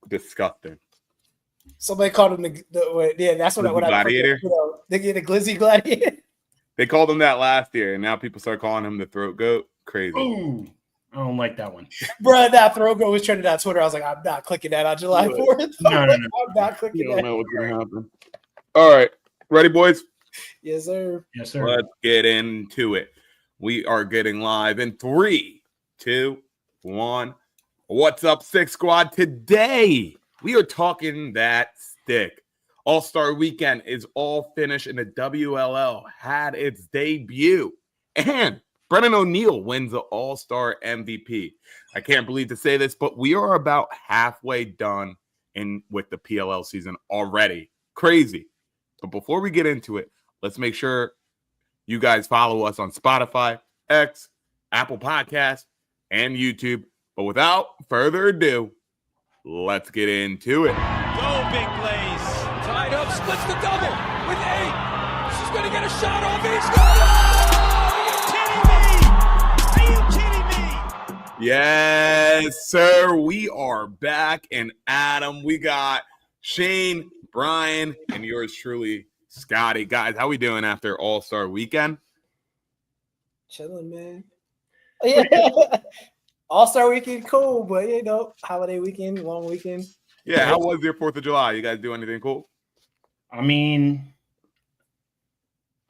disgusting. Somebody called him that's what I Gladiator. The Glizzy Gladiator. They called him that last year, and now people start calling him the throat goat. Crazy. Ooh, I don't like that one. Bro, that throat goat was trending on Twitter. I was like, I'm not clicking that on July 4th. No. I'm not clicking You that. don't know what's going to happen. All right. Ready, boys? Yes, sir. Yes, sir. Let's get into it. We are getting live in 3, 2, 1. What's up, Six Squad? Today, we are talking that stick. All-Star Weekend is all finished, and the WLL had its debut. And Brennan O'Neill wins the All-Star MVP. I can't believe to say this, but we are about halfway done with the PLL season already. Crazy. But before we get into it, let's make sure you guys follow us on Spotify, X, Apple Podcasts, and YouTube. But without further ado, let's get into it. Go, big plays. Tied up, splits the double with 8. She's going to get a shot off. He's got it! Are you kidding me? Yes, sir. We are back. And Adam, we got Shane, Brian, and yours truly, Scotty. Guys, how we doing after All-Star Weekend? Chilling, man. Yeah. All-Star Weekend, cool, but holiday weekend, long weekend. Yeah, how was your 4th of July? You guys do anything cool? I mean,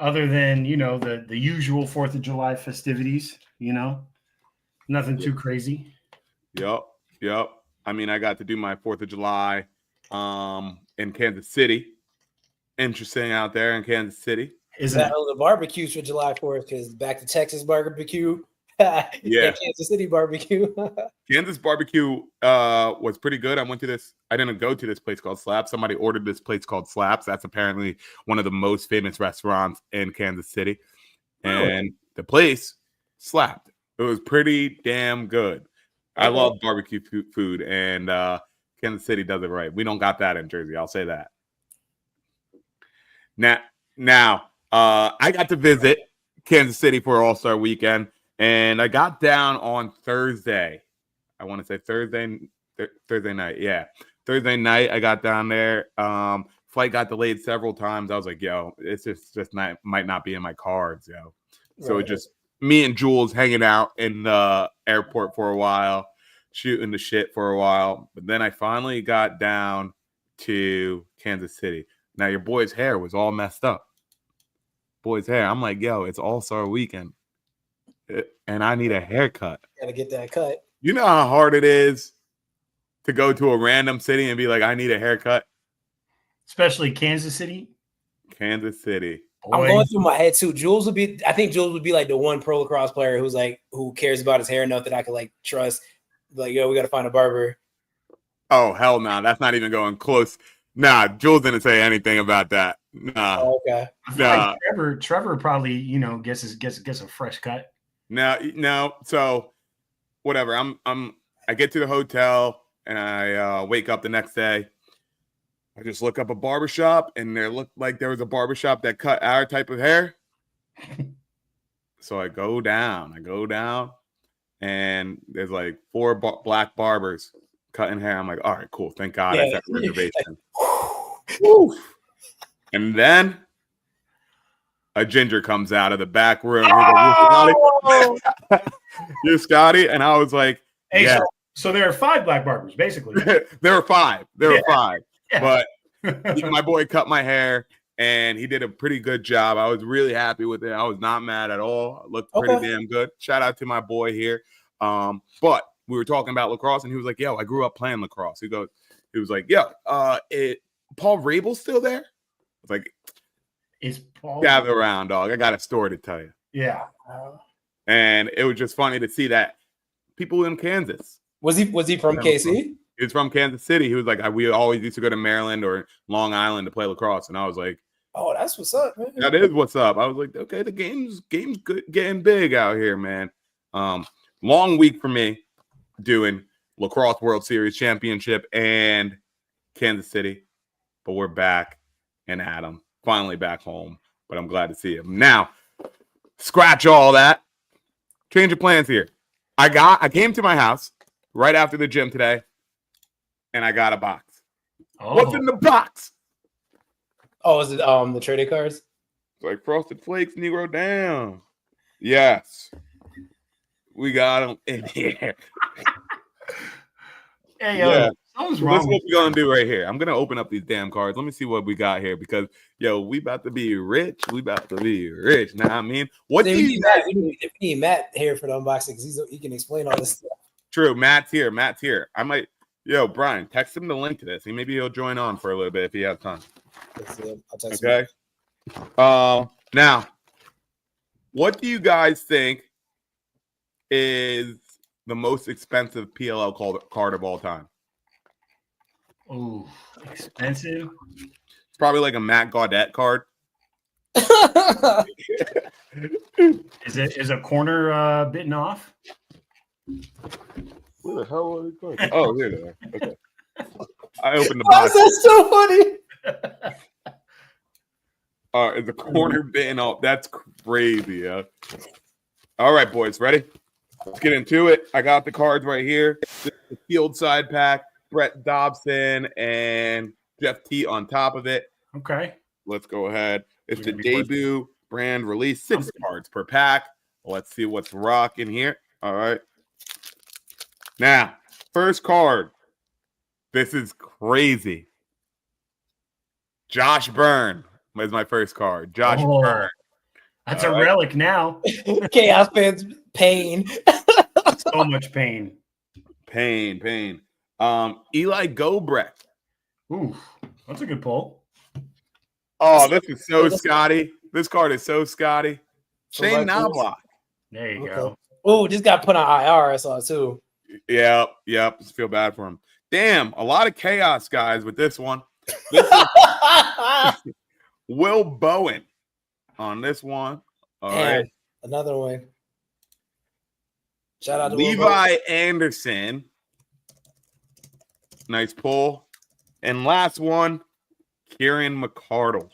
other than, the usual 4th of July festivities, nothing too crazy. Yep. I mean, I got to do my 4th of July in Kansas City. Interesting out there in Kansas City. Isn't it? The barbecues for July 4th, because back to Texas barbecue. Yeah. Kansas City barbecue. Kansas barbecue was pretty good. I didn't go to this place called Slaps. Somebody ordered this place called Slaps. That's apparently one of the most famous restaurants in Kansas City. And the place slapped. It was pretty damn good. I love barbecue food, and Kansas City does it right. We don't got that in Jersey. I'll say that. Now, I got to visit Kansas City for All-Star Weekend. And I got down on Thursday. I want to say Thursday night. Yeah. Thursday night, I got down there. Flight got delayed several times. I was like, yo, it's just might not be in my cards, yo. So it just me and Jules hanging out in the airport for a while, shooting the shit for a while. But then I finally got down to Kansas City. Now, your boy's hair was all messed up. Boy's hair. I'm like, yo, it's All-Star Weekend. And I need a haircut. Gotta get that cut. You know how hard it is to go to a random city and be like, I need a haircut? Especially Kansas City. Kansas City. I'm going through my head too. I think Jules would be like the one pro lacrosse player who cares about his hair enough that I could trust. Like, yo, we gotta find a barber. Oh, hell no. That's not even going close. Nah, Jules didn't say anything about that. Nah. Oh, okay. Nah. Like Trevor probably, gets a fresh cut. No. So whatever. I get to the hotel and I wake up the next day. I just look up a barbershop, and there looked like there was a barbershop that cut our type of hair. So I go down, and there's like 4 black barbers cutting hair. I'm like, all right, cool. Thank God I set the reservation. And then a ginger comes out of the back room. He's like, you Scotty? And I was like, hey, yeah. So there are 5 black barbers, basically. There were 5. Yeah. Yeah. But my boy cut my hair, and he did a pretty good job. I was really happy with it. I was not mad at all. It looked pretty damn good. Shout out to my boy here. But we were talking about lacrosse, and he was like, yo, I grew up playing lacrosse. He was like, yo, Paul Rabel's still there? I was like, is Paul gather around, dog. I got a story to tell you. Yeah. And it was just funny to see that people in Kansas. Was he from KC? He was from Kansas City. He was like, we always used to go to Maryland or Long Island to play lacrosse. And I was like, oh, that's what's up, man. That is what's up. I was like, okay, the game's good, getting big out here, man. Long week for me doing Lacrosse World Series Championship and Kansas City. But we're back, and Adam finally back home. But I'm glad to see him. Now, scratch all that. Change of plans here. I came to my house right after the gym today, and I got a box. Oh. What's in the box? Oh, is it the trading cards? It's like Frosted Flakes, Negro down. Yes. We got them in here. Hey, Yeah. something's So this wrong. is what we're gonna do right here. I'm gonna open up these damn cards. Let me see what we got here because we about to be rich. We about to be rich. Now I mean, what do you guys? We need Matt here for the unboxing because he can explain all this stuff. True, Matt's here. Matt's here. I might, Brian, text him the link to this. Maybe he'll join on for a little bit if he has time. Let's see. I'll text Okay. Now, what do you guys think is the most expensive PLL card of all time? Oh, expensive. It's probably like a Matt Gaudette card. Is a corner bitten off? Where the hell are they going? Oh, here they are. Okay. I opened the Why box. is that so funny? Is the corner bitten off? That's crazy. Yeah. All right, boys, ready? Let's get into it. I got the cards right here. This is the field side pack. Brett Dobson and Jeff T on top of it. Okay. Let's go ahead. It's the You're gonna be debut brand release. 6 cards per pack. Let's see what's rocking here. All right. Now, first card. This is crazy. Josh Byrne was my first card. Josh Byrne. That's All a right. relic now. Chaos fans pain. So much pain. Pain. Eli Gobrecht. Ooh, that's a good pull. Oh, this is so Scotty. This card is so Scotty. Shane Knobloch. There you Okay. go. Oh, just got put on IR. I saw it too. Yep. Just feel bad for him. Damn, a lot of chaos guys with this one. This is Will Bowen on this one. All right. Man, another one. Shout out to Levi Anderson. Nice pull. And last one, Kieran McCardle.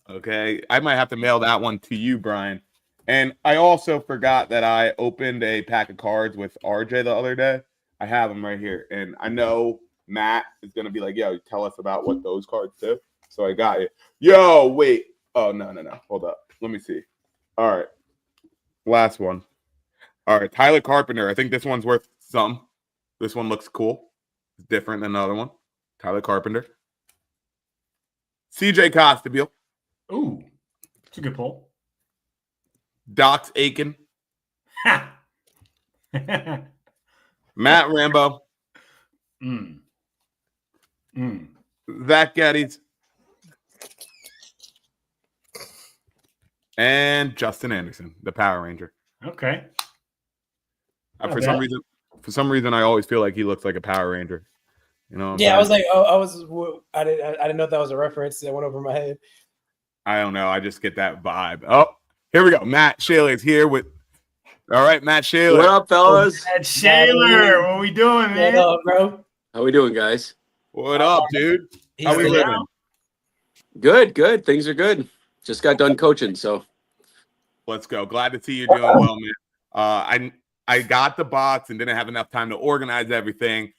Okay. I might have to mail that one to you, Brian. And I also forgot that I opened a pack of cards with RJ the other day. I have them right here. And I know Matt is going to be like, yo, tell us about what those cards do. So I got it. Yo, wait. Oh, no. Hold up. Let me see. All right. Last one. All right. Tyler Carpenter. I think this one's worth some. This one looks cool. It's different than the other one. Tyler Carpenter. CJ Costabile. Ooh, it's a good pull. Dox Aiken. Ha! Matt Rambo. Zach Geddes. And Justin Anderson, the Power Ranger. Okay. For some reason, I always feel like he looks like a Power Ranger. You know? Yeah, I was like, I didn't know if that was a reference that went over my head. I don't know. I just get that vibe. Oh, here we go. Matt Shaler is here with. All right, Matt Shaler. What up, fellas? That's Shaler. What we doing, man? What up, bro? How we doing, guys? What up, dude? How we living? Good. Things are good. Just got done coaching, so Let's go. Glad to see you doing well, man. I got the box and didn't have enough time to organize everything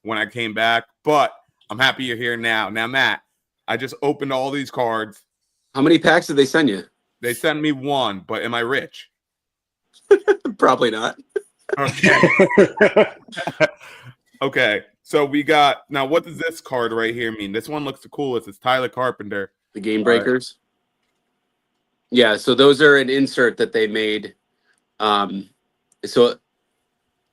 when I came back, but I'm happy you're here now. Now, Matt, I just opened all these cards. how many packs did they send you? They sent me one, but am I rich? Probably not. Okay. Okay. So we got now. What does this card right here mean? This one looks the coolest. It's Tyler Carpenter. The game breakers. Yeah, so those are an insert that they made. So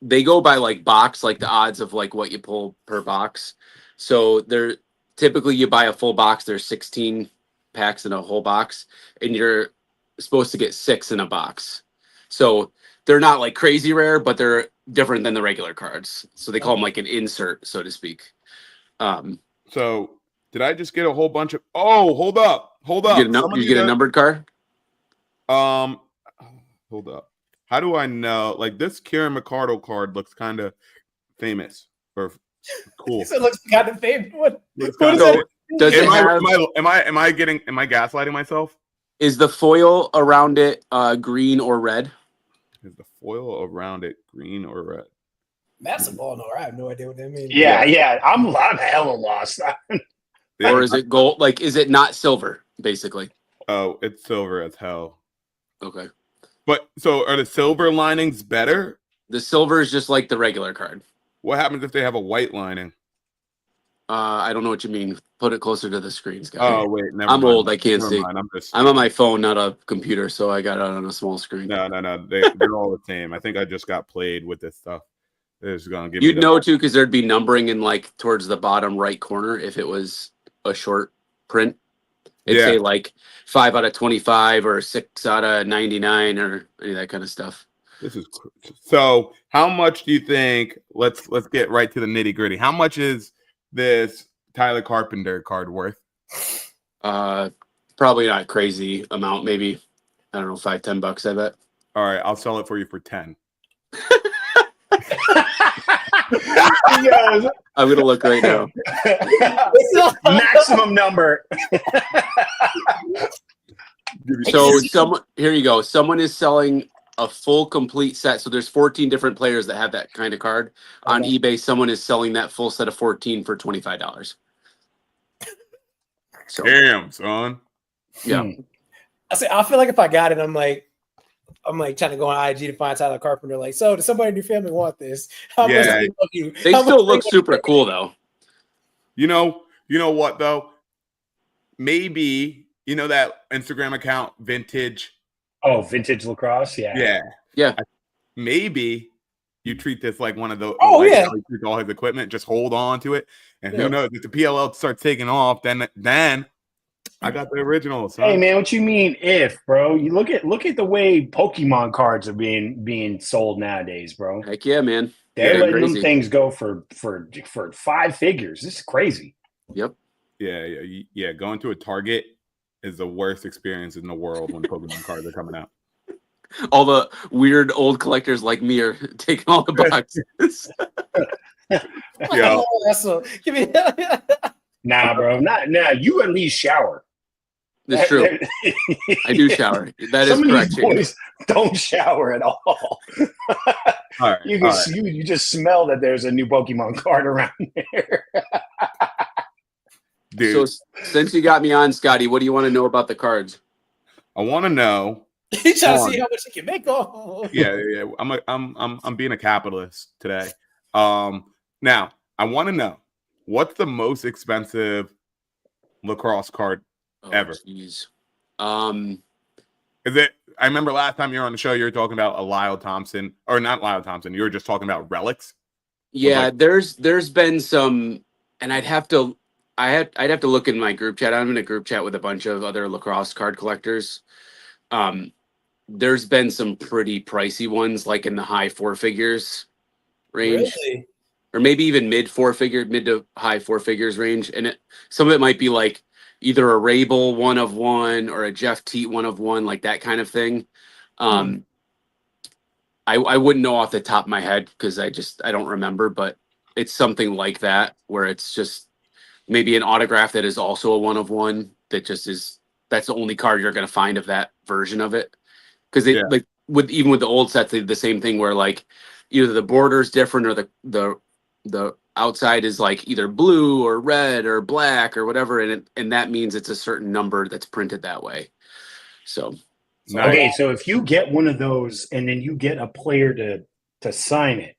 they go by like box, like the odds of like what you pull per box. So they're typically you buy a full box. There's 16 packs in a whole box, and you're supposed to get 6 in a box. So they're not like crazy rare, but they're different than the regular cards. So they call them like an insert, so to speak. So did I just get a whole bunch of? Oh, hold up. You get a numbered card. Hold up. How do I know? Like this Kieran McCardle card looks kind of famous or cool. It looks kind of famous. What is So, that? Does it have, am I gaslighting myself? is the foil around it green or red? Is the foil around it green or red? Massive ball knower. I have no idea what that means. Yeah. I'm hella lost. Or is it gold? Like, is it not silver, basically? Oh, it's silver as hell. Okay. But so are the silver linings better? The silver is just like the regular card. What happens if they have a white lining? I don't know what you mean. Put it closer to the screen, Scott. Oh wait, never I'm mind. old. I can't Never see. mind. I'm on my phone, not a computer, so I got it on a small screen. No. They're all the same. I think I just got played with this stuff. They're just gonna give You'd me know too, because there'd be numbering in like towards the bottom right corner if it was a short print. It'd say like 5 out of 25 or 6 out of 99 or any of that kind of stuff. This is so. How much do you think? Let's get right to the nitty gritty. How much is this Tyler Carpenter card worth? Probably not crazy amount. Maybe I don't know, $5-10. I bet. All right, I'll sell it for you for 10. Yes. I'm gonna look right now. Maximum number. So here you go. Someone is selling a full complete set. So there's 14 different players that have that kind of card on eBay. Someone is selling that full set of 14 for $25. So, Damn, son. yeah. I feel like if I got it, I'm like trying to go on IG to find Tyler Carpenter. Like, so does somebody in your family want this? How much do love you? They still look super cool though. You know what though? Maybe that Instagram account, Vintage. Oh, Vintage Lacrosse. Yeah. Maybe you treat this like one of those. Oh, like, yeah. how he treats all his equipment. Just hold on to it, and who knows if the PLL starts taking off, then I got the original. Son. Hey man, what you mean if, bro? You look at the way Pokemon cards are being sold nowadays, bro. Heck yeah, man. They're letting crazy. them things go for 5 figures. This is crazy. Yep. Yeah. Going to a Target is the worst experience in the world when Pokemon cards are coming out. All the weird old collectors like me are taking all the boxes. Yeah. Give me. Nah, bro. Nah. You at least shower. It's true. I do shower. That is Some correct. of these boys don't shower at all. All right. You just smell that there's a new Pokemon card around there. Dude, So since you got me on, Scotty, what do you want to know about the cards? I want to know. He's trying to see how much he can make off. Yeah. I'm being a capitalist today. Now I want to know what's the most expensive lacrosse card ever. Geez. Is it? I remember last time you were on the show, you were talking about a Lyle Thompson, or not Lyle Thompson. You were just talking about relics. Yeah, there's been some, and I'd have to look in my group chat. I'm in a group chat with a bunch of other lacrosse card collectors. There's been some pretty pricey ones, like in the high 4 figures range, Really? or maybe even mid to high 4 figures range. And some of it might be like either a Rabel 1 of 1 or a Jeff Teat 1 of 1, like that kind of thing. I wouldn't know off the top of my head because I don't remember, but it's something like that where it's just maybe an autograph that is also a 1 of 1 that just is, that's the only card you're going to find of that version of it. Because like even with the old sets, they did the same thing where like either the border's different or the outside is like either blue or red or black or whatever, and that means it's a certain number that's printed that way. So Okay, so if you get one of those and then you get a player to sign it,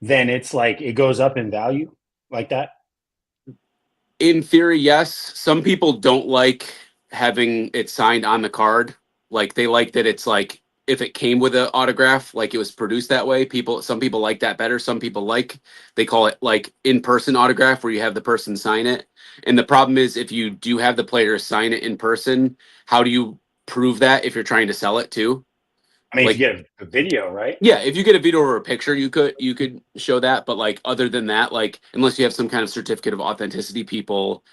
then it's like it goes up in value like that? in theory, yes. Some people don't like having it signed on the card. Like they like that it's like if it came with an autograph, like it was produced that way. Some people like that better. Some people they call it like in-person autograph where you have the person sign it. And the problem is if you do have the player sign it in person, how do you prove that if you're trying to sell it too? I mean, like, if you get a video, right? Yeah, if you get a video or a picture, you could show that. But like other than that, like unless you have some kind of certificate of authenticity, people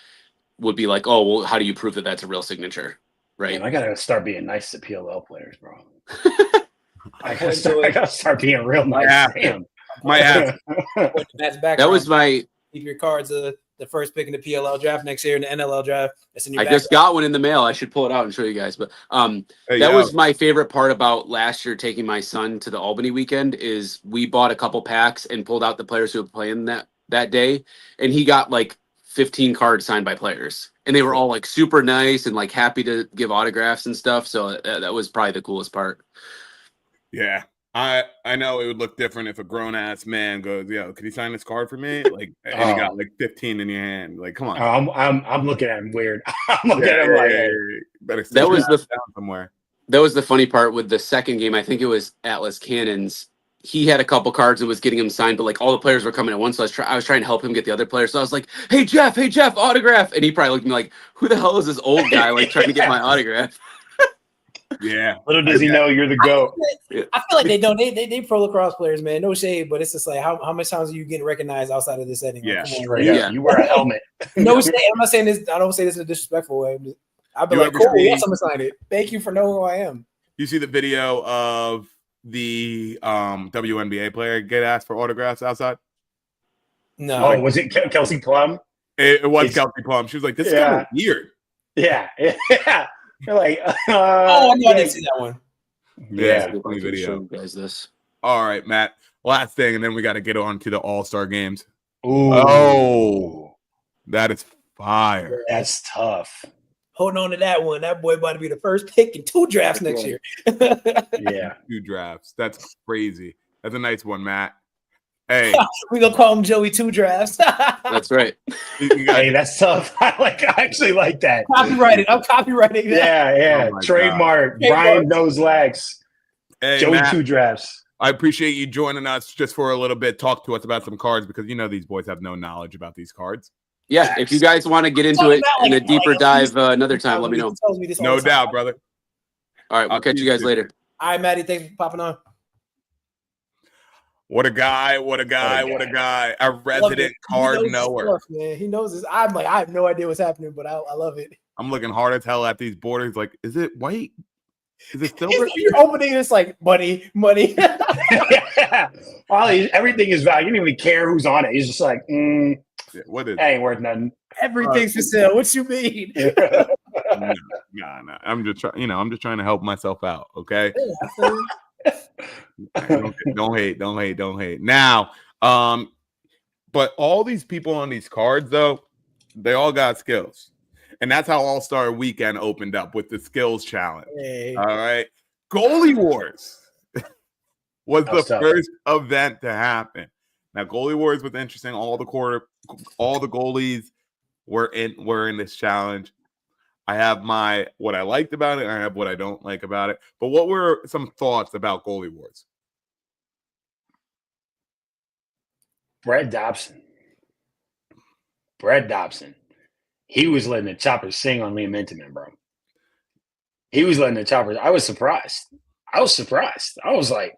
would be like, oh, well, how do you prove that that's a real signature? Right. Man, I gotta start being nice to PLL players, bro. I gotta start being real nice. Might have. That's back. That was my keep your cards the the first pick in the PLL draft next year in the NLL draft. That's in your I just got one in the mail. I should pull it out and show you guys. But that was my favorite part about last year taking my son to the Albany weekend is we bought a couple packs and pulled out the players who were playing that day, and he got like 15 cards signed by players, and they were all like super nice and like happy to give autographs and stuff. So that was probably the coolest part. Yeah. I know it would look different if a grown ass man goes, "Yo, could you sign this card for me?" Like, and you got like 15 in your hand. Like, come on. I'm looking at him weird. I'm looking at him like, better that was down somewhere. That was the funny part with the second game. I think it was Atlas Cannons. He had a couple cards and was getting them signed, but like all the players were coming at once. So I was trying to help him get the other players. So I was like, "Hey Jeff, autograph!" And he probably looked at me like, "Who the hell is this old guy like trying to get my autograph?" Yeah. Little does he know you're the GOAT. I feel like they don't. They pro lacrosse players, man. No shade, but it's just like how much times are you getting recognized outside of this setting? Yeah. Like, Right. Yeah. You wear a helmet. No shade. I'm not saying this. I don't say this in a disrespectful way. I'll be like, cool. Yes, I'm gonna sign it. Thank you for knowing who I am. You see the video of the WNBA player get asked for autographs outside? No. Oh, was it Kelsey Plum? It was Kelsey Plum. She was like, "This is kind of weird." Yeah. Yeah. You're like, oh, I know I didn't see that one. Yeah, funny video. Show you guys this. All right, Matt. Last thing, and then we got to get on to the All-Star games. Ooh. Oh, that is fire. That's tough. Holding on to that one. That boy about to be the first pick in 2 drafts next year. Yeah. 2 drafts. That's crazy. That's a nice one, Matt. Hey. We're going to call him Joey 2 drafts. That's right. Hey, that's tough. I actually like that. Copyrighted. I'm copywriting that. Yeah. Oh Trademark. Brian knows legs. Hey, Joey Matt, 2 drafts. I appreciate you joining us just for a little bit. Talk to us about some cards because these boys have no knowledge about these cards. Yeah, if you guys want to get into it in a deeper dive another time, let me know. No doubt, brother. All right, we'll catch you guys later. All right, Maddie, thanks for popping on. What a guy. A resident card knower. Stuff, man. He knows this. I'm like, I have no idea what's happening, but I love it. I'm looking hard as hell at these borders. Like, is it white? Is it silver? You're opening this like money. Yeah. Well, everything is value. You don't even care who's on it. He's just like, what is? That ain't worth nothing. Everything's for sale. What you mean? Nah. I'm just trying. I'm just trying to help myself out. Okay. Don't hate. Now, but all these people on these cards, though, they all got skills. And that's how All-Star Weekend opened up with the skills challenge. Hey. All right. Goalie Wars was the tough. first event to happen. Now, Goalie Wars was interesting. All the goalies were in this challenge. I have what I liked about it, and I have what I don't like about it. But what were some thoughts about Goalie Wars? Brett Dobson. He was letting the choppers sing on Liam Intiman, bro. He was letting the choppers. I was surprised. I was like,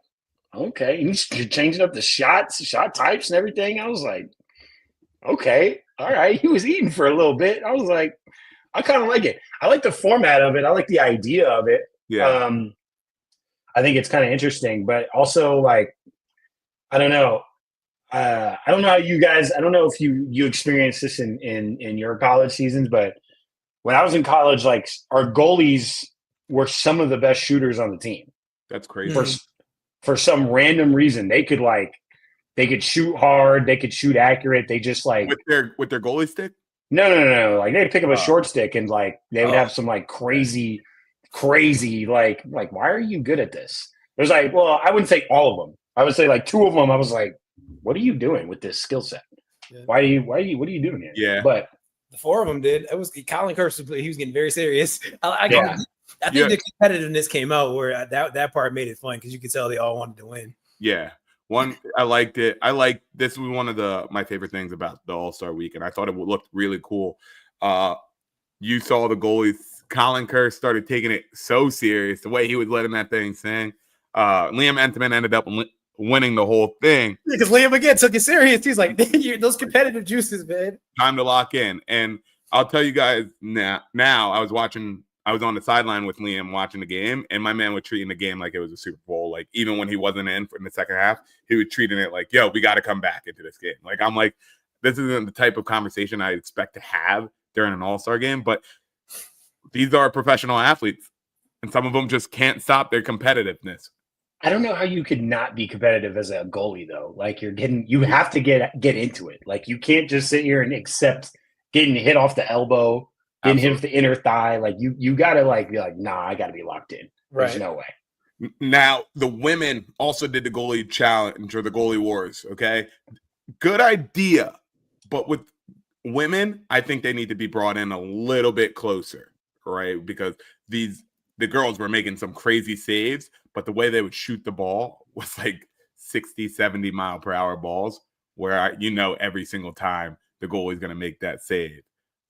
okay. And he's changing up the shot types and everything. I was like, okay, all right. He was eating for a little bit. I was like, I kind of like it. I like the format of it. I like the idea of it. Yeah. I think it's kind of interesting, but also like, I don't know. I don't know how you guys. I don't know if you experienced this in your college seasons, but when I was in college, like our goalies were some of the best shooters on the team. That's crazy. For some random reason, they could shoot hard, they could shoot accurate. They just like with their goalie stick. No. Like they'd pick up a short stick and like they would have some like crazy like why are you good at this? There's like, well, I wouldn't say all of them. I would say like 2 of them. I was like, what are you doing with this skill set? Yeah. What are you doing here? Yeah. But the 4 of them did. It was Colin Kurtz. He was getting very serious. I think the competitiveness came out where that part made it fun because you could tell they all wanted to win. Yeah. I liked it. This was one of my favorite things about the All-Star Weekend. I thought it looked really cool. You saw the goalies. Colin Kurtz started taking it so serious, the way he was letting that thing sing. Liam Intiman ended up winning the whole thing. Because Liam again took it serious. He's like, those competitive juices, man. Time to lock in. And I'll tell you guys now I was on the sideline with Liam watching the game, and my man was treating the game like it was a Super Bowl. Like, even when he wasn't in the second half, he was treating it like, yo, we got to come back into this game. Like, I'm like, this isn't the type of conversation I expect to have during an all-star game, but these are professional athletes, and some of them just can't stop their competitiveness. I don't know how you could not be competitive as a goalie though. Like you have to get into it. Like you can't just sit here and accept getting hit off the elbow, getting hit with the inner thigh. Like you gotta be like, nah, I gotta be locked in. There's Right. no way. Now, the women also did the goalie challenge or the goalie wars, okay? Good idea. But with women, I think they need to be brought in a little bit closer, right? Because the girls were making some crazy saves, but the way they would shoot the ball was like 60, 70 mile per hour balls where every single time the goalie's going to make that save.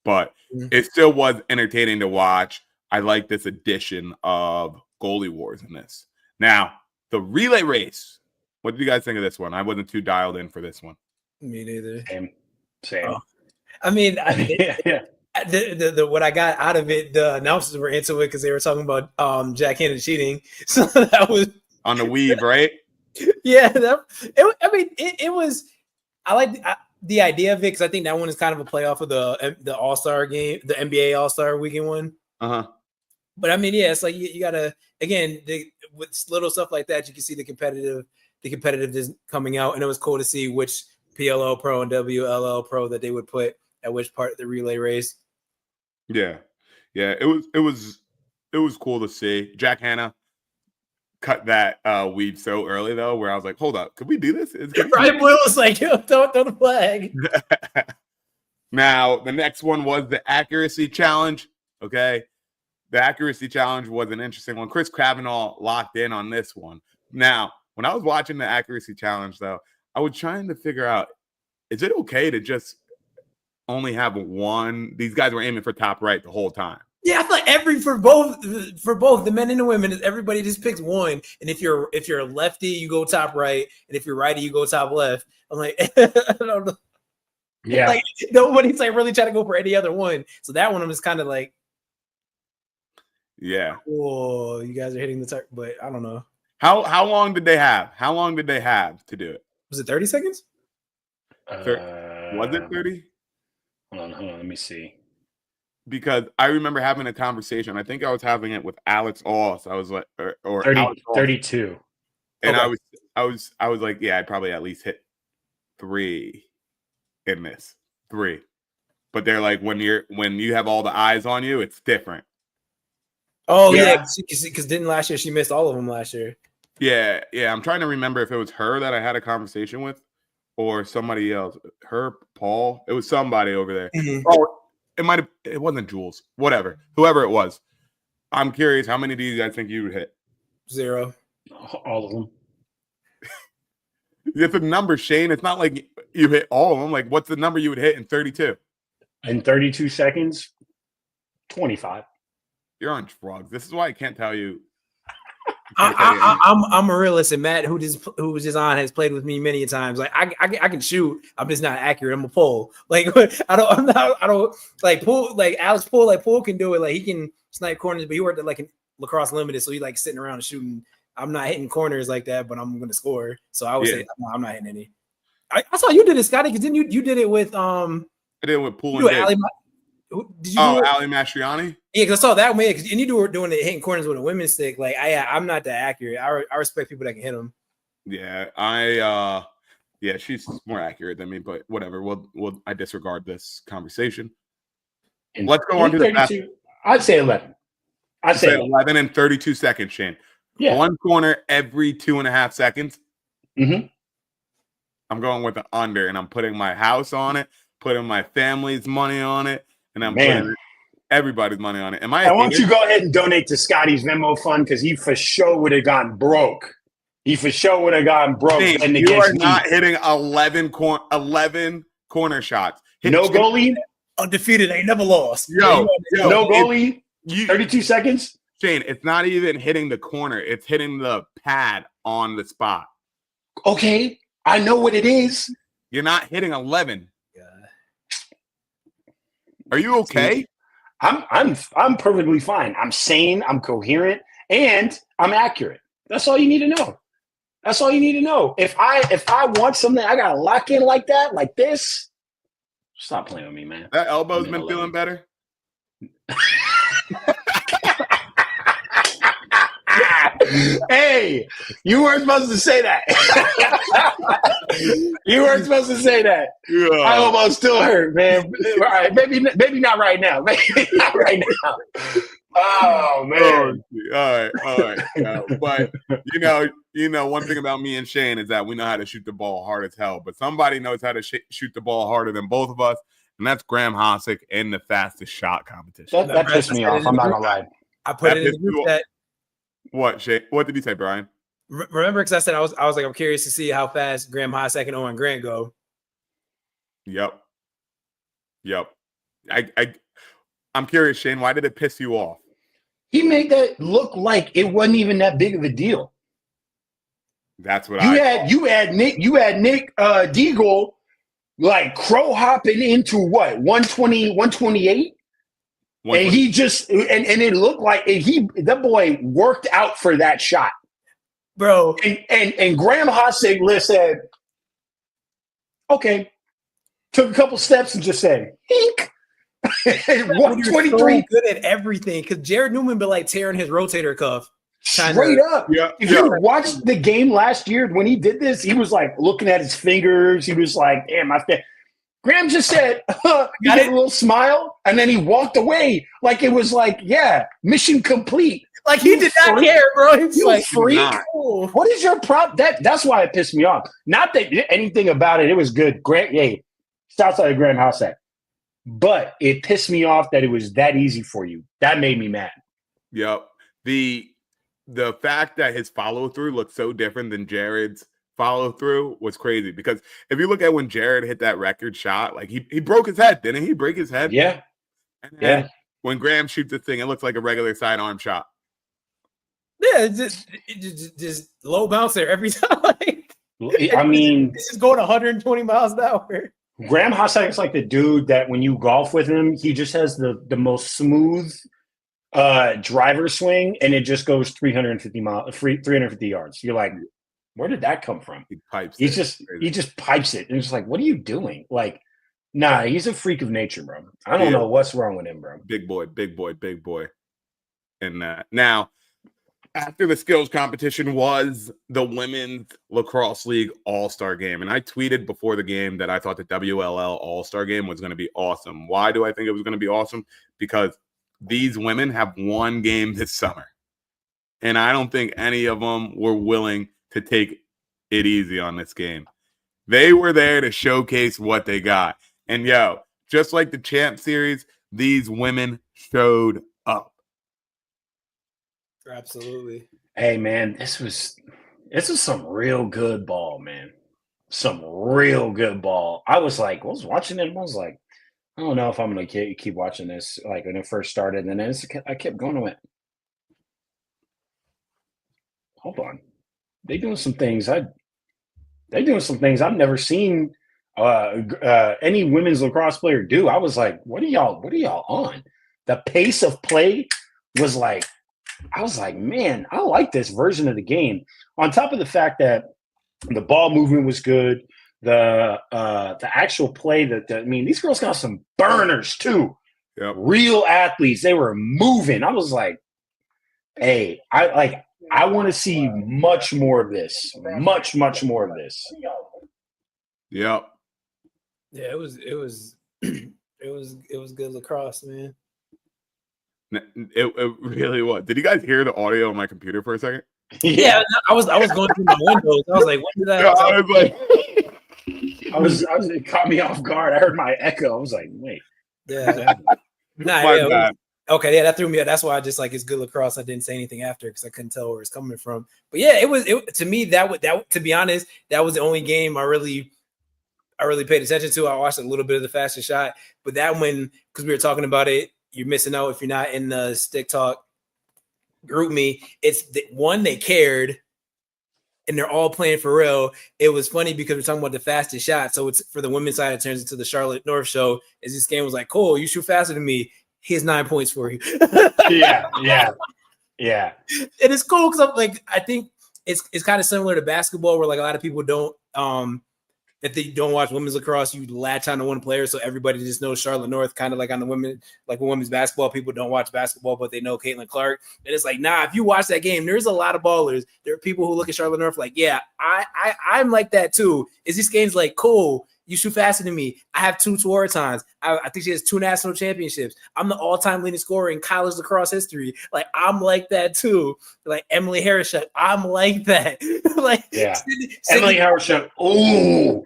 But it still was entertaining to watch. I like this addition of goalie wars in this. Now, the relay race. What did you guys think of this one? I wasn't too dialed in for this one. Me neither. Same. Oh. I mean, Yeah. the what I got out of it, the announcers were into it because they were talking about Jack Hanna cheating. So that was on the weave, right? Yeah, it was. I like the idea of it because I think that one is kind of a playoff of the All-Star game, the NBA All-Star Weekend one. But I mean, yeah, it's like you gotta again with little stuff like that, you can see the competitiveness coming out, and it was cool to see which PLL Pro and WLL Pro that they would put at which part of the relay race. Yeah, it was cool to see. Jack Hanna cut that weave so early though, where I was like, hold up, could we do this? Brian Will was like, yo, throw the flag. Now the next one was the accuracy challenge. Okay. The accuracy challenge was an interesting one. Chris Cavanaugh locked in on this one. Now, when I was watching the accuracy challenge, though, I was trying to figure out, is it okay to just only have one? These guys were aiming for top right the whole time. Yeah, I thought for both the men and the women, everybody just picks one. And if you're a lefty, you go top right, and if you're righty, you go top left. I'm like, I don't know. Yeah, like nobody's like really trying to go for any other one. So that one, I'm just kind of like, yeah. Oh, you guys are hitting the target, but I don't know. How long did they have? How long did they have to do it? Was it 30 seconds? Was it 30? Hold on. Let me see. Because I remember having a conversation. I think I was having it with Alex Oss. I was like, or 30, Alex 32. And okay. I was like, yeah, I'd probably at least hit 3 in this 3. But they're like, when you have all the eyes on you, it's different. Oh yeah, because didn't last year she missed all of them last year. Yeah. I'm trying to remember if it was her that I had a conversation with or somebody else. Her, Paul. It was somebody over there. Mm-hmm. Oh, it wasn't Jules. Whatever. Whoever it was. I'm curious, how many do you guys think you would hit? 0. All of them. It's a number, Shane. It's not like you hit all of them. Like, what's the number you would hit in 32? In 32 seconds, 25. You're on drugs. This is why I can't tell you. I'm a realist, and Matt, who was just on, has played with me many times. Like I can shoot. I'm just not accurate. I'm a pole. Like I don't like Poole. Like Alex Poole. Like Poole can do it. Like he can snipe corners, but he worked at like in lacrosse limited, so he like sitting around and shooting. I'm not hitting corners like that, but I'm going to score. So I would say I'm not hitting any. I saw you did it, Scotty, because then you did it with I did it with Poole and Ali. Did you do Ali Mastriani? Yeah, because I saw that way. And you were doing it hitting corners with a women's stick. Like I'm not that accurate. I respect people that can hit them. Yeah, she's more accurate than me, but whatever. I disregard this conversation. Let's go on to the best. I'd say 11. I'd say 11 in 32 seconds, Shane. Yeah. One corner every 2.5 seconds. Mm-hmm. I'm going with the under, and I'm putting my house on it, putting my family's money on it, and I'm putting everybody's money on it. I want you to go ahead and donate to Scotty's Venmo fund because he for sure would have gotten broke. Shane, you are not hitting 11 corner shots. No goalie? Undefeated, ain't never lost. No goalie? 32 seconds? Shane, it's not even hitting the corner. It's hitting the pad on the spot. Okay, I know what it is. You're not hitting 11. Are you okay? I'm perfectly fine. I'm sane, I'm coherent, and I'm accurate. That's all you need to know. If I want something I gotta lock in like that, like this, Stop playing with me, man. That elbow's been feeling better. Hey, you weren't supposed to say that. You weren't supposed to say that. Yeah. My elbow still hurt, man. All right, maybe not right now. Maybe not right now. Oh man. All right. But one thing about me and Shane is that we know how to shoot the ball hard as hell. But somebody knows how to shoot the ball harder than both of us, and that's Graham Hossack in the fastest shot competition. That pissed me off. I'm not gonna lie. I put it in the group chat. What, Shane? What did you say, Brian? Remember, because I said I was like, I'm curious to see how fast Graham Hossack and Owen Grant go. Yep. I'm curious, Shane. Why did it piss you off? He made that look like it wasn't even that big of a deal. That's what you had Nick Deagle like crow hopping into what 120, 128. And he just and it looked like that boy worked out for that shot, bro. And Graham Hossack said, "Okay," took a couple steps and just said, "Hink." 123, so good at everything because Jared Newman been like tearing his rotator cuff. Straight up. Yeah. If you watched the game last year when he did this, he was like looking at his fingers. He was like, "Damn, Graham just said, got a little smile, and then he walked away like it was like, yeah, mission complete. Like he did not care, bro. He was like, freak. What is your prop? That's why it pissed me off. Not that anything about it. It was good. Grant, hey, shouts out to Graham Hossack. But it pissed me off that it was that easy for you. That made me mad. Yep. The fact that his follow through looked so different than Jared's follow through was crazy, because if you look at when Jared hit that record shot, like he broke his head, didn't he? Break his head? Yeah. And then when Graham shoots the thing, it looks like a regular sidearm shot. Yeah, just low bounce there every time. I mean, this is going 120 miles an hour. Graham Hossack is like the dude that when you golf with him, he just has the most smooth driver swing, and it just goes 350 yards. You're like, where did that come from? He just pipes it, and it's like, what are you doing? Like, nah, he's a freak of nature, bro. I don't know what's wrong with him, bro. Big boy. And now, after the skills competition was the Women's Lacrosse League All-Star Game. And I tweeted before the game that I thought the WLL All-Star Game was going to be awesome. Why do I think it was going to be awesome? Because these women have one game this summer. And I don't think any of them were willing to take it easy on this game. They were there to showcase what they got. And just like the Champ Series, these women showed up. Absolutely. Hey man, this was some real good ball, man. Some real good ball. I was watching it. I was like, I don't know if I'm gonna keep watching this. Like when it first started, and then I kept going to it. Hold on, they're doing some things I've never seen any women's lacrosse player do. I was like, what are y'all on? The pace of play was like. I was like, man, I like this version of the game. On top of the fact that the ball movement was good, the actual play these girls got some burners too. Yep. Real athletes. They were moving. I was like, hey, I want to see much more of this. Much more of this. Yep. Yeah, it was good lacrosse, man. It really was. Did you guys hear the audio on my computer for a second? Yeah, I was going through my windows. I was like, when did that? It caught me off guard. I heard my echo. I was like, wait. Yeah. Okay, yeah, that threw me out. That's why I just it's good lacrosse. I didn't say anything after because I couldn't tell where it's coming from. But yeah, it to me that to be honest, that was the only game I really paid attention to. I watched a little bit of the fastest shot, but that one, because we were talking about it. You're missing out if you're not in the Stick Talk group me. It's one, they cared, and they're all playing for real. It was funny because we're talking about the fastest shot. So it's for the women's side, it turns into the Charlotte North show. As this game was like, cool, you shoot faster than me. Here's 9 points for you. Yeah. And it's cool because I think it's kind of similar to basketball where a lot of people don't if they don't watch women's lacrosse, you latch on to one player, so everybody just knows Charlotte North, kind of like on the women, like with women's basketball, people don't watch basketball, but they know Caitlin Clark. And it's like, nah, if you watch that game, there's a lot of ballers. There are people who look at Charlotte North like, yeah, I'm like that too. Is this game's like, cool, you shoot faster than me. I have 2 Towratons. I think she has 2 national championships. I'm the all-time leading scorer in college lacrosse history. Like, I'm like that too. Like Emily Harrison, I'm like that. Like, yeah, Emily Harrison. Oh,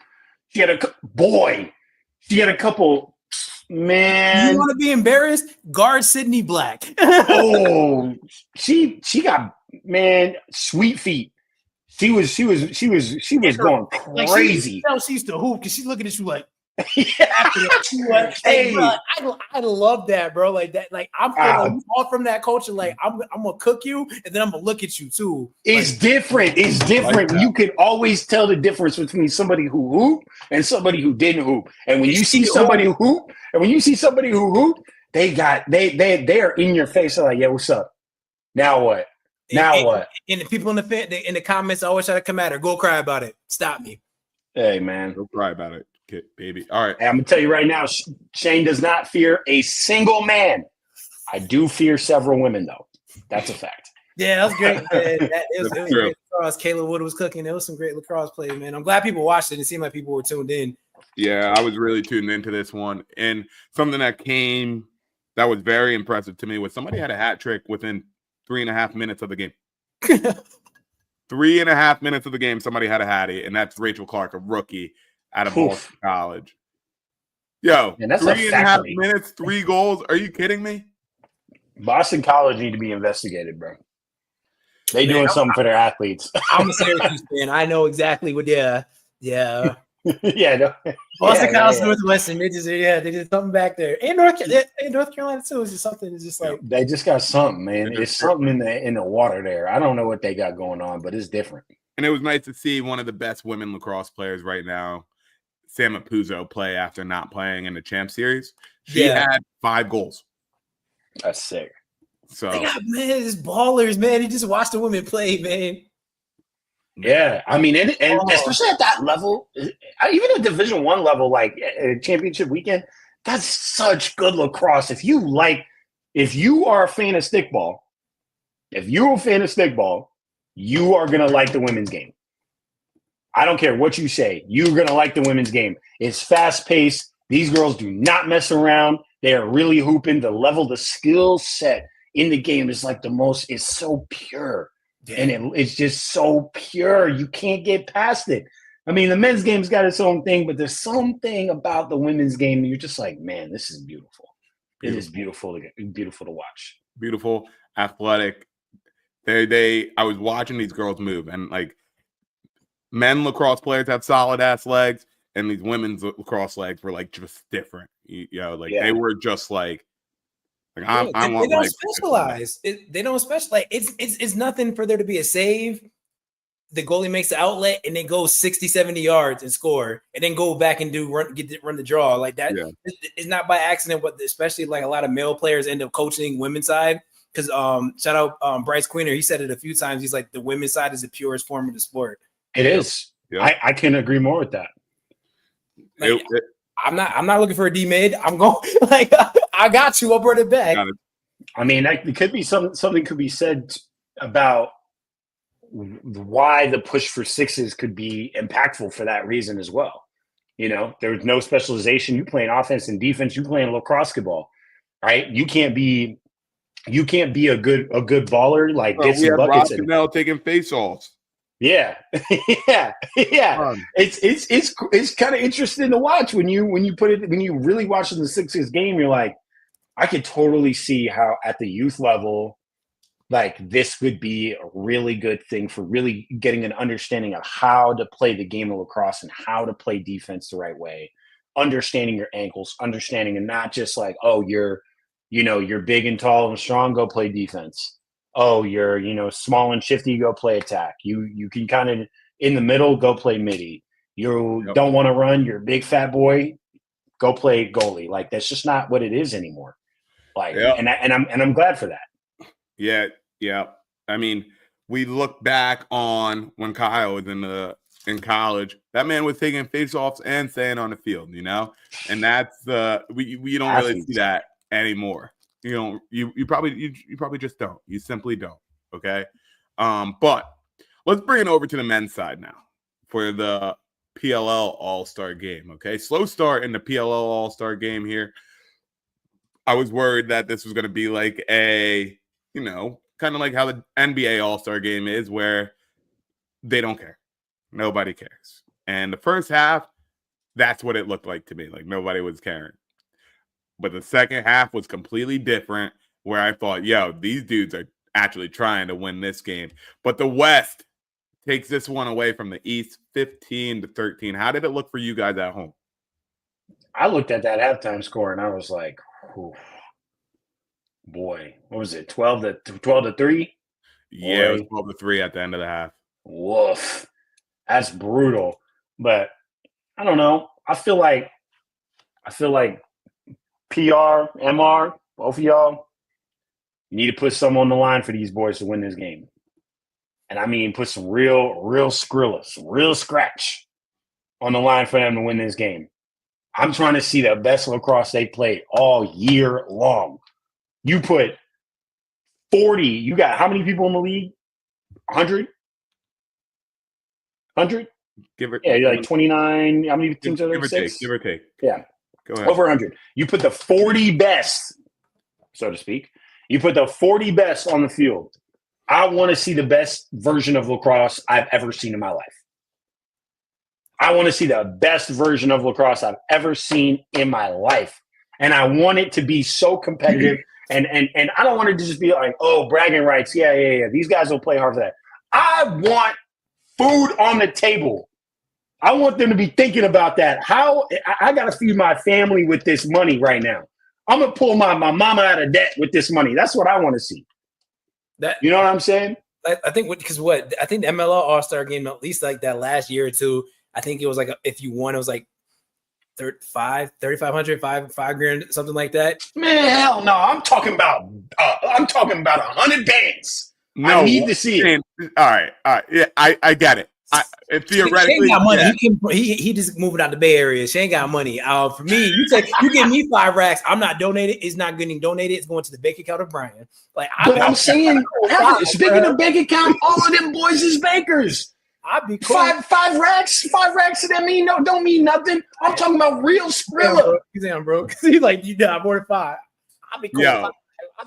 she had a couple. Man, you want to be embarrassed? Guard Sydney Black. Oh, she got, man, sweet feet. She was going crazy. Like she used to hoop because she's looking at you like, yeah. Hey, bro, I love that, bro. Like that, like I'm all from that culture. Like I'm gonna cook you, and then I'm gonna look at you too. It's different. It's different. Like, you can always tell the difference between somebody who hoop and somebody who didn't hoop. And when you see somebody who hoop, they are in your face. They're like, yeah, what's up? Now what? What? And the people in the comments always try to come at her. Go cry about it. Stop me. Hey, man. Go cry about it, kid, baby. All right. Hey, I'm going to tell you right now, Shane does not fear a single man. I do fear several women, though. That's a fact. Yeah, that was great, man. It was great lacrosse. Kayla Wood was cooking. It was some great lacrosse plays, man. I'm glad people watched it. It seemed like people were tuned in. Yeah, I was really tuned into this one. And something that was very impressive to me was somebody had a hat trick within 3.5 minutes of the game. 3.5 minutes of the game, somebody had a hattie, and that's Rachel Clark, a rookie out of Boston College. Yo, and that's 3.5 minutes, 3 goals. Are you kidding me? Boston College need to be investigated, bro. They doing something for their athletes. I'm a Syracuse fan. I know exactly what. Yeah. yeah. No. Boston College, Northwestern. They did something back there. And North Carolina too. It's just something. It's just like they just got something, man. It's something in the water there. I don't know what they got going on, but it's different. And it was nice to see one of the best women lacrosse players right now, Sam Apuzzo, play after not playing in the Champ Series. She had 5 goals. That's sick. So man, it's ballers, man. You just watch the women play, man. Yeah, I mean, and especially at that level, even at Division I level, like championship weekend, that's such good lacrosse. If you are a fan of stickball, you are gonna like the women's game. I don't care what you say, you're gonna like the women's game. It's fast paced. These girls do not mess around. They are really hooping. The skill set in the game is like it's so pure. Yeah. And it's just so pure. You can't get past it. I mean, the men's game's got its own thing, but there's something about the women's game. You're just like, man, this is beautiful. It is beautiful to watch. Beautiful, athletic. I was watching these girls move, and like men lacrosse players have solid ass legs, and these women's lacrosse legs were like just different. They were just like. They don't specialize. They don't specialize. It's nothing for there to be a save. The goalie makes the outlet and then goes 60, 70 yards and score, and then go back and run the draw like that. Yeah. It's not by accident, but especially like a lot of male players end up coaching women's side. Because shout out Bryce Queener, he said it a few times. He's like, the women's side is the purest form of the sport. It is. Yeah. I can agree more with that. Like, I'm not looking for a D mid. I'm going like I got you. I'll bring it back. I mean, it could be something could be said about why the push for 6s could be impactful for that reason as well. You know, there's no specialization. You playing offense and defense. You playing lacrosse ball, right? You can't be a good baller like get some buckets. Rob taking face-offs. Yeah. yeah. It's kind of interesting to watch when you really watching the Sixers game. You're like, I could totally see how at the youth level, like this would be a really good thing for really getting an understanding of how to play the game of lacrosse and how to play defense the right way, understanding your ankles, understanding and not just like, oh, you're big and tall and strong, go play defense. Oh, you're, small and shifty, go play attack. You can kind of in the middle, go play midi. You don't want to run, you're a big fat boy, go play goalie. Like that's just not what it is anymore. Like, and I'm glad for that. Yeah. I mean, we look back on when Kyle was in the in college, that man was taking face-offs and staying on the field, you know? And that's we don't really see that anymore. You know, you probably just don't. You simply don't. Okay. But let's bring it over to the men's side now for the PLL All-Star game. Okay. Slow start in the PLL All-Star game here. I was worried that this was going to be like a, you know, kind of like how the NBA All-Star game is, where they don't care. Nobody cares. And the first half, that's what it looked like to me. Like nobody was caring. But the second half was completely different, where I thought, yo, these dudes are actually trying to win this game. But the West takes this one away from the East, 15-13. How did it look for you guys at home? I looked at that halftime score and I was like, oof, boy, what was it? 12-3? Yeah, it was 12-3 at the end of the half. Woof. That's brutal. But I don't know. I feel like PR, MR, both of y'all, you need to put some on the line for these boys to win this game. And I mean, put some real Skrilla, some real scratch on the line for them to win this game. I'm trying to see the best lacrosse they played all year long. You put 40, you got how many people in the league? 100? 100? Yeah, you're like 29. How many teams are there? Give or take. Yeah. Go ahead. Over 100. You put the 40 best, so to speak. You put the 40 best on the field. I want to see the best version of lacrosse I've ever seen in my life. I want to see the best version of lacrosse I've ever seen in my life. And I want it to be so competitive. And I don't want it to just be like, oh, bragging rights. Yeah. These guys will play hard for that. I want food on the table. I want them to be thinking about that. How I got to feed my family with this money right now. I'm going to pull my mama out of debt with this money. That's what I want to see. You know what I'm saying? I think I think the MLL All-Star game, at least like that last year or two, I think it was like if you won, it was like 3,500, five grand, something like that. Man, hell no! I'm talking about 100 bands. No, I need to see it. All right. Yeah, I get it. Theoretically, Shane got money. Yeah. He just moving out the Bay Area. Shane got money. For me, you give me 5 racks. I'm not donated. It's not getting donated. It's going to the bank account of Brian. I'm saying, speaking of bank account, all of them boys is bankers. I'd be cool. Five racks to them don't mean nothing. I'm talking about real Skrilla. He's saying I'm broke. He's like, you got more than 5. I'd be cool. Yo.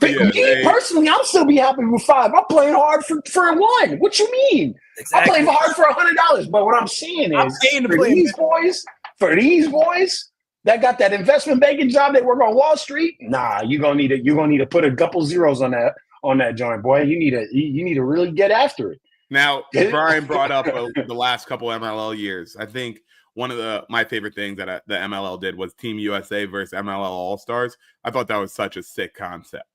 Me personally, I'll still be happy with 5. I'm playing hard for 1. What you mean? Exactly. I'm playing hard for $100. But what I'm saying is, for these boys that got that investment banking job, they work on Wall Street. Nah, you're gonna need to put a couple zeros on that joint, boy. You need to really get after it. Now, Brian brought up the last couple MLL years. I think one of my favorite things that the MLL did was Team USA versus MLL All Stars. I thought that was such a sick concept.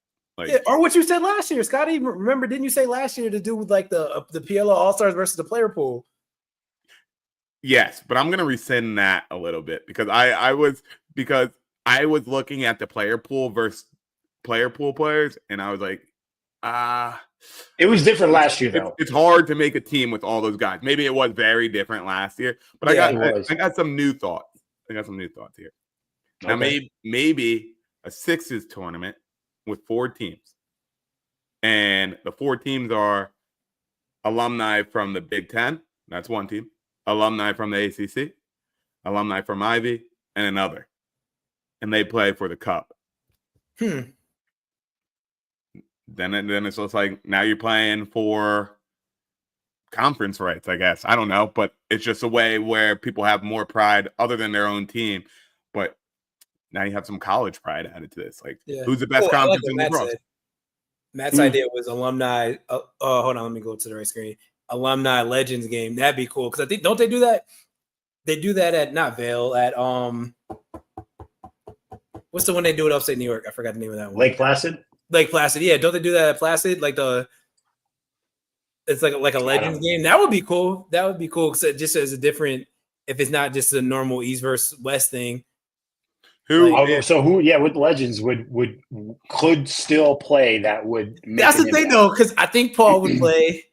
Or what you said last year, Scotty. Remember, didn't you say last year to do with like the PLL All Stars versus the player pool? Yes, but I'm going to rescind that a little bit because I was looking at the player pool versus player pool players, and I was like, it was different last year though. It's hard to make a team with all those guys. Maybe it was very different last year, but I got some new thoughts. Here. Okay. Now maybe a sixes tournament with 4 teams, and the 4 teams are alumni from the Big Ten. That's one team. Alumni from the ACC, alumni from Ivy, and another, and they play for the Cup. Then it's just like now you're playing for conference rights, I guess. I don't know, but it's just a way where people have more pride other than their own team. But now you have some college pride added to this. Like, who's the best conference in the world? Matt's idea was alumni. Hold on, let me go to the right screen. Alumni Legends game. That'd be cool because I think don't they do that? They do that at not Vail at what's the one they do at upstate New York? I forgot the name of that one. Lake Placid. Yeah. Don't they do that at Placid? Like it's like a Legends game. That would be cool. Because it just as a different. If it's not just a normal East versus West thing. With Legends could still play that would make that's the thing though, because I think Paul would play.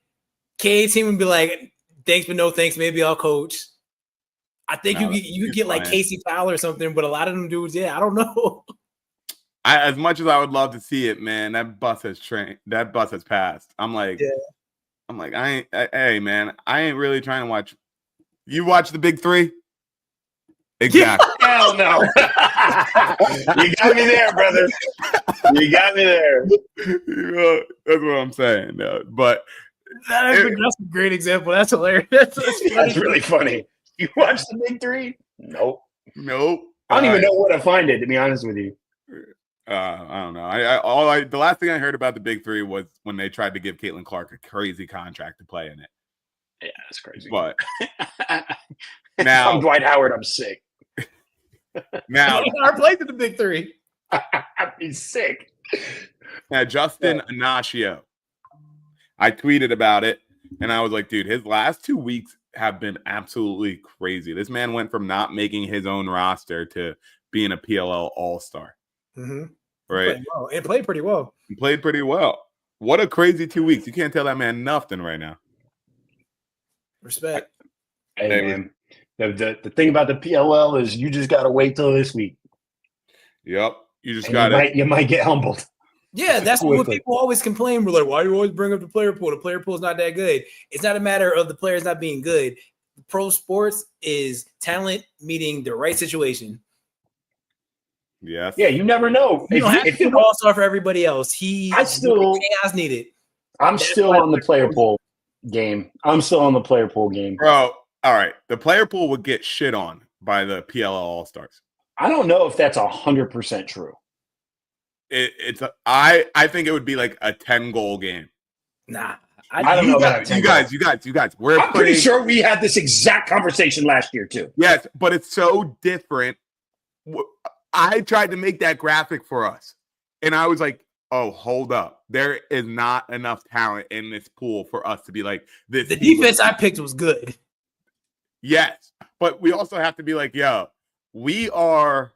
K team would be like, thanks but no thanks. Maybe I'll coach. I think you could get like Casey Powell or something, but a lot of them dudes, I don't know. As much as I would love to see it, man, that bus has passed. I'm like, hey man, I ain't really trying to watch. You watch the Big Three? Exactly. Hell no. You got me there, brother. You got me there. That's what I'm saying. But that's a great example. That's hilarious. That's really funny. You watch the Big Three? Nope. I don't even know where to find it, to be honest with you. I don't know. The last thing I heard about the Big Three was when they tried to give Caitlin Clark a crazy contract to play in it. Yeah, that's crazy. But now I'm Dwight Howard. I'm sick. Now our plays in the Big Three. He's sick. Now Justin Inacio, I tweeted about it, and I was like, dude, his last 2 weeks have been absolutely crazy. This man went from not making his own roster to being a PLL all-star. Mm-hmm. Right? And played pretty well. He played pretty well. What a crazy 2 weeks. You can't tell that man nothing right now. Respect. Hey, man. The thing about the PLL is you just got to wait till this week. Yep. You just got it. You might get humbled. Yeah, that's what people always complain. We're like, why do you always bring up the player pool? The player pool is not that good. It's not a matter of the players not being good. Pro sports is talent meeting the right situation. Yes. Yeah, you never know. You don't have to be an all-star for everybody else. Chaos needed. I'm still on the player pool game. Bro, all right. The player pool would get shit on by the PLL All-Stars. I don't know if that's 100% true. I think it would be like a 10-goal game. Nah. I don't know about you guys. I'm pretty sure we had this exact conversation last year too. Yes, but it's so different. I tried to make that graphic for us, and I was like, oh, hold up. There is not enough talent in this pool for us to be like this. The defense I picked was good. Yes, but we also have to be like, yo, we are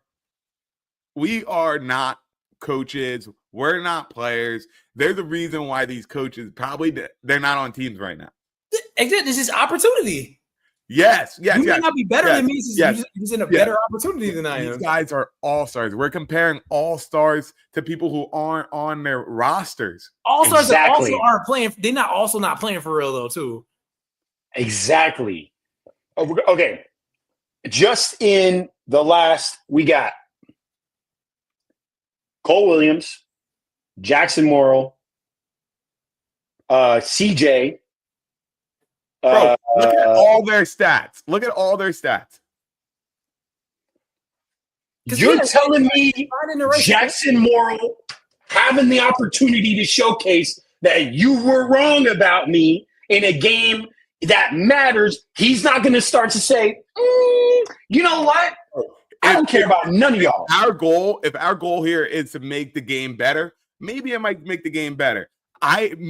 not coaches. We're not players. There's a reason why these coaches they're not on teams right now. Exactly. This is opportunity. Yes. You may not be better than me. You're just in a better opportunity than I am. These guys are all-stars. We're comparing all-stars to people who aren't on their rosters. All-stars also aren't playing. They're not playing for real, though, too. Exactly. Okay. Just in the last, we got Cole Williams, Jackson Morrill, CJ. Bro, look at all their stats. You're telling me Jackson Morrill having the opportunity to showcase that you were wrong about me in a game that matters, he's not going to start to say, you know what? I don't care about none of y'all. If our goal here is to make the game better, maybe it might make the game better.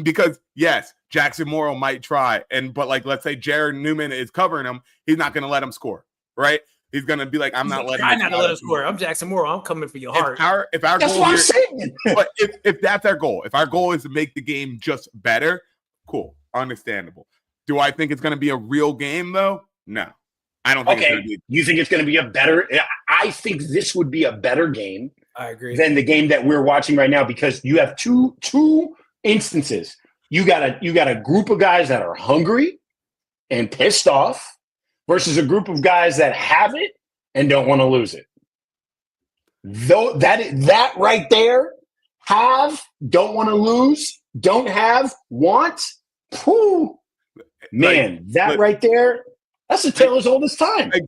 Because yes, Jackson Morrill might try, but like let's say Jared Newman is covering him, he's not going to let him score, right? He's going to be like, I'm not letting him score. I'm Jackson Morrill. I'm coming for your heart. If our that's goal what here, I'm saying. But if that's our goal, if our goal is to make the game just better, cool, understandable. Do I think it's going to be a real game though? No, I don't think. Okay, you think it's going to be a better? I think this would be a better game. I agree. Than the game that we're watching right now because you have two instances. You got a group of guys that are hungry and pissed off versus a group of guys that have it and don't want to lose it. Though that right there, don't want to lose, don't have, want. Whew, man, right there, that's a tale as old as time. I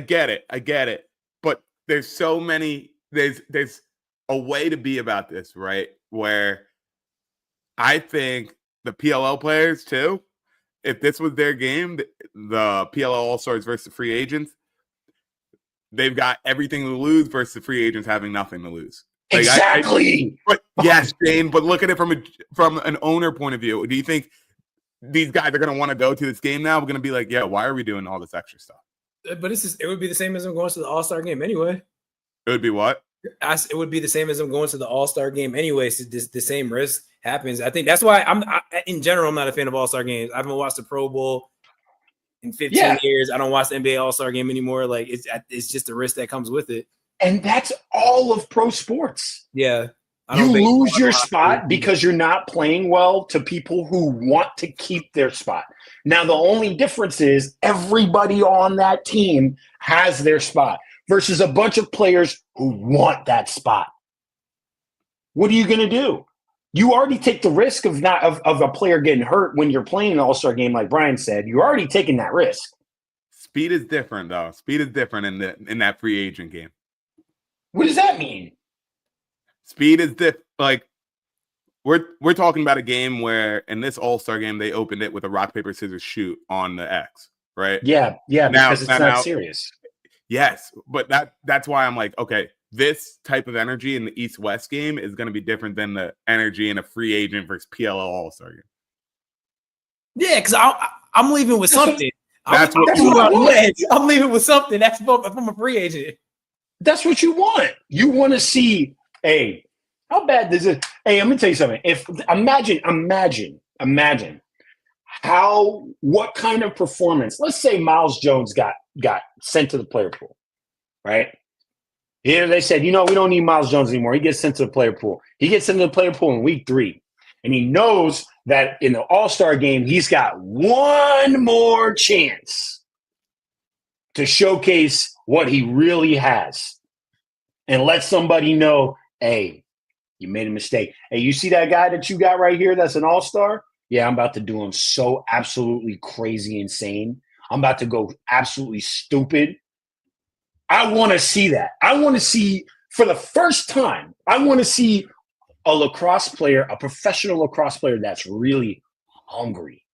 get it. But there's so many. There's a way to be about this, right? Where I think the PLL players too, if this was their game, the PLL All-Stars versus the free agents, they've got everything to lose versus the free agents having nothing to lose. Like exactly. But yes, Jane, but look at it from an owner point of view. Do you think these guys are going to want to go to this game now? We're going to be like, yeah, why are we doing all this extra stuff? But it would be the same as them going to the All-Star game anyway. It would be what? It would be the same as them going to the All-Star game anyway. So the same risk happens. I think that's why in general, I'm not a fan of All-Star games. I haven't watched the Pro Bowl. in 15 years, I don't watch the NBA All-Star game anymore. Like it's just the risk that comes with it. And that's all of pro sports. Yeah. You lose your spot because you're not playing well to people who want to keep their spot. Now, the only difference is everybody on that team has their spot versus a bunch of players who want that spot. What are you going to do? You already take the risk of a player getting hurt when you're playing an all-star game, like Brian said. You're already taking that risk. Speed is different, though. Speed is different in that free agent game. What does that mean? Speed is like we're talking about a game where in this all-star game they opened it with a rock paper scissors shoot on the X, right? Yeah, because it's not serious. Yes, but that's why I'm like, okay, this type of energy in the East-West game is going to be different than the energy in a free agent versus PLL all-star game. Yeah, because I'm leaving with something. I'm leaving with something. That's from a free agent. That's what you want. You want to see, hey, how bad does it? Hey, I'm gonna tell you something. Imagine what kind of performance. Let's say Miles Jones got sent to the player pool, right? Here they said, we don't need Miles Jones anymore. He gets sent to the player pool. He gets sent to the player pool in week 3, and he knows that in the All-Star game he's got one more chance to showcase what he really has and let somebody know, hey, you made a mistake. Hey, you see that guy that you got right here that's an all-star? Yeah, I'm about to do him so absolutely crazy insane. I'm about to go absolutely stupid. I want to see that. I want to see, for the first time, I want to see a lacrosse player, a professional lacrosse player that's really hungry.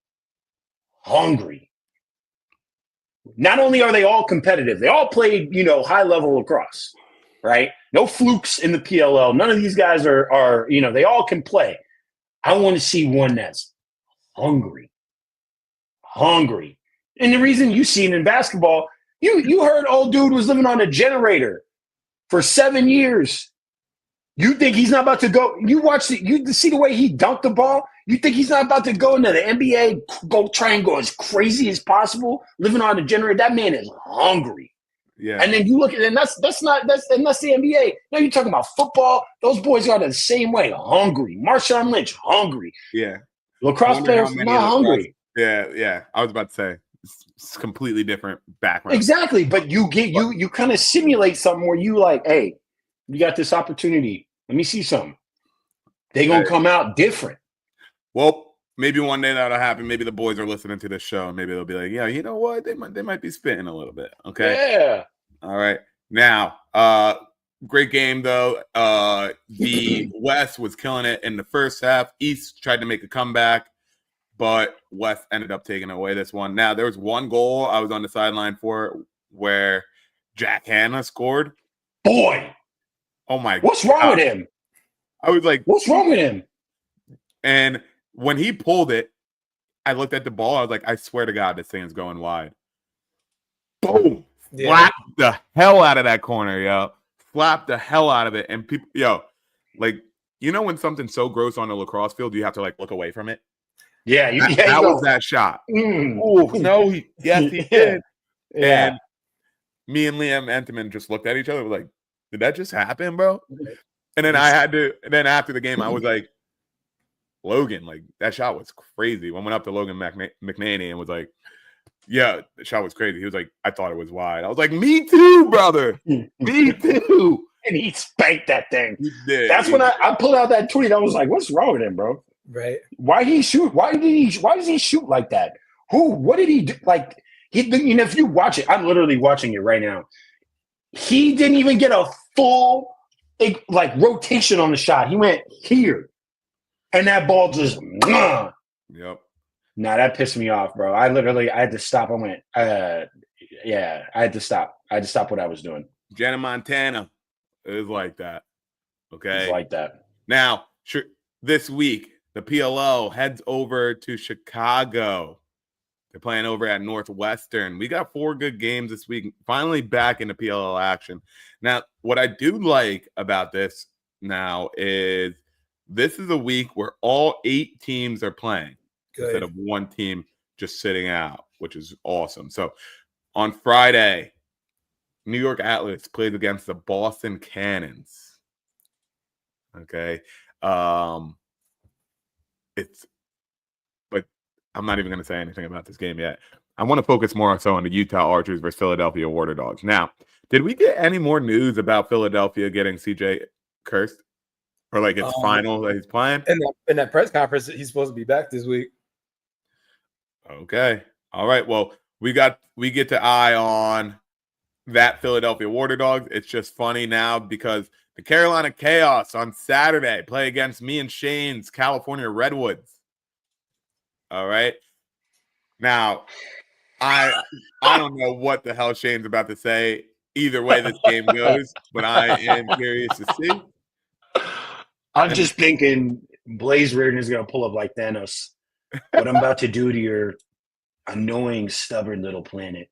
Not only are they all competitive, they all played, high-level lacrosse, right? No flukes in the PLL. None of these guys are they all can play. I want to see one that's hungry. And the reason you see it in basketball, you heard old dude was living on a generator for 7 years. You think he's not about to go? You see the way he dunked the ball? You think he's not about to go into the NBA, try and go as crazy as possible, living on a generator? That man is hungry. Yeah. And then you look at it, and that's the NBA. Now you're talking about football. Those boys are the same way, hungry. Marshawn Lynch, hungry. Yeah. Lacrosse players not hungry. Yeah. I was about to say it's completely different background. Exactly, but you kind of simulate something where you like, hey, you got this opportunity. Let me see something. They gonna come out different. Well, maybe one day that'll happen. Maybe the boys are listening to this show, and maybe they'll be like, yeah, you know what? They might be spitting a little bit. Okay. Yeah. All right. Now, great game though. The West was killing it in the first half. East tried to make a comeback, but West ended up taking away this one. Now, there was one goal I was on the sideline for where Jack Hanna scored. Boy. Oh my! What's wrong with him? I was like, what's wrong with him? And when he pulled it, I looked at the ball. I was like, I swear to God, this thing's going wide. Boom! Yeah. Slap the hell out of that corner, yo. Slap the hell out of it. And people, when something's so gross on a lacrosse field, you have to look away from it. Yeah, that was that shot. Oh no! Yes, he did. Yeah. And me and Liam Entenman just looked at each other, like, did that just happen, bro? And then then after the game, I was like, Logan, that shot was crazy. I went up to Logan McNaney and was like, yeah, the shot was crazy. He was like, I thought it was wide. I was like, me too, brother. Me too. And he spanked that thing. He did. That's when I pulled out that tweet. I was like, what's wrong with him, bro? Right. Why did he shoot? Why does he shoot like that? What did he do? If you watch it, I'm literally watching it right now. He didn't even get a full rotation on the shot. He went here. And that ball just Yep. Nah, that pissed me off, bro. I had to stop. I went, I had to stop. I had to stop what I was doing. Jenna Montana is like that. Okay. It's like that. Now, this week, the PLL heads over to Chicago. They're playing over at Northwestern. We got 4 good games this week. Finally back into PLL action. Now, what I do like about this now is this is a week where all 8 teams are playing instead of one team just sitting out. which is awesome. So on Friday, New York Atlas plays against the Boston Cannons. Okay. But I'm not even going to say anything about this game yet. I want to focus more so on the Utah Archers versus Philadelphia Water Dogs. Now, did we get any more news about Philadelphia getting CJ Kirst? Or like it's final that he's playing? In that press conference, he's supposed to be back this week. Okay. All right. Well, we get to eye on that Philadelphia Water Dogs. It's just funny now because the Carolina Chaos on Saturday play against me and Shane's California Redwoods. All right. Now, I don't know what the hell Shane's about to say either way this game goes, but I am curious to see. I'm just thinking Blaze Reardon is going to pull up like Thanos. What I'm about to do to your annoying, stubborn little planet,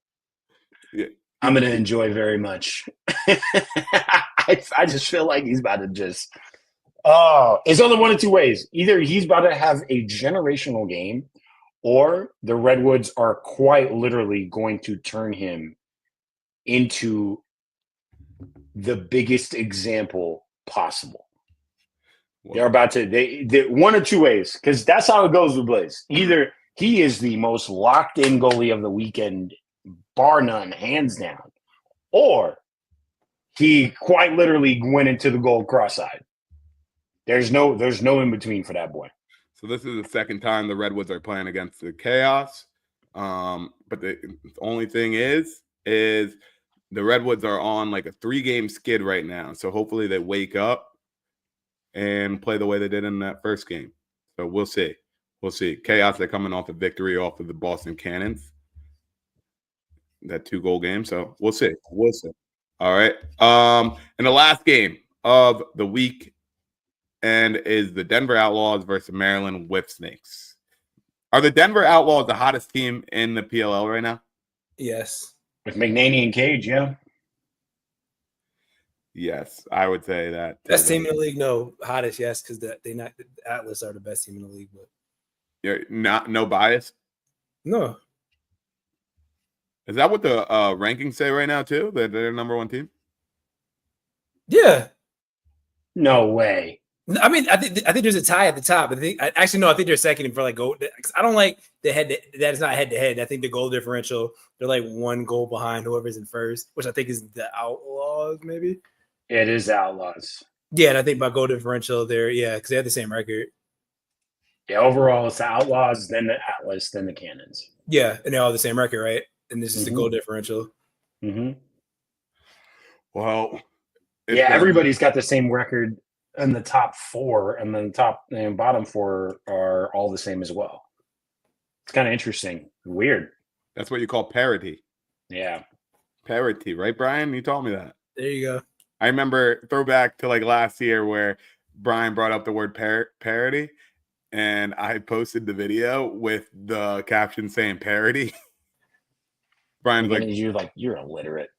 I'm going to enjoy very much. I just feel like he's about to just – it's only one of two ways. Either he's about to have a generational game or the Redwoods are quite literally going to turn him into the biggest example possible. They're about to they one or two ways, because that's how it goes with Blaze. Either he is the most locked in goalie of the weekend, bar none, hands down, or he quite literally went into the goal cross-eyed. There's no in between for that boy. So this is the second time the Redwoods are playing against the Chaos. But the only thing is the Redwoods are on like a 3-game skid right now. So hopefully they wake up and play the way they did in that first game. So we'll see. We'll see. Chaos, they're coming off a victory off of the Boston Cannons. That 2-goal game. So we'll see. We'll see. All right. And the last game of the week is the Denver Outlaws versus Maryland Whipsnakes. Are the Denver Outlaws the hottest team in the PLL right now? Yes. With McNaney and Cage, yeah. Yes, I would say that. Best team in the league? No. Hottest, yes, because the Atlas are the best team in the league. But you're no bias? No. Is that what the rankings say right now, too? That they're number one team? Yeah. No way. I mean, I think there's a tie at the top. I think they're second for like goal. I don't like the head. That is not head to head. I think the goal differential, they're like 1 goal behind whoever's in first, which I think is the Outlaws, maybe. It is Outlaws. Yeah, and I think by goal differential, because they have the same record. Yeah, overall, it's the Outlaws, then the Atlas, then the Cannons. Yeah, and they all have the same record, right? And this is the goal differential. Mm-hmm. Well, everybody's got the same record. And the top 4 and then top and bottom 4 are all the same as well. It's kind of interesting. Weird. That's what you call parity. Yeah. Parity, right, Brian? You told me that. There you go. I remember throwback to like last year where Brian brought up the word parity, and I posted the video with the caption saying parity. Brian's like, you're illiterate.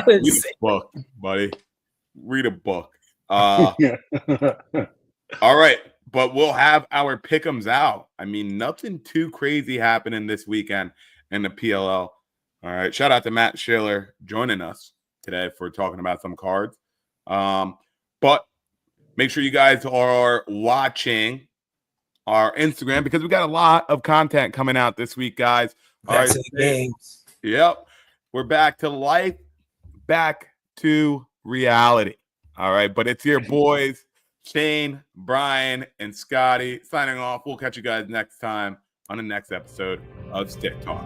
Read a book, buddy. Read a book. All right, but we'll have our pick'ems out. I mean, nothing too crazy happening this weekend in the PLL. All right, shout out to Matt Schiller joining us today for talking about some cards. But make sure you guys are watching our Instagram because we got a lot of content coming out this week, guys. All right, games. Yep. We're back to life, back to reality. All right. But it's your boys, Shane, Brian, and Scotty signing off. We'll catch you guys next time on the next episode of Stick Talk.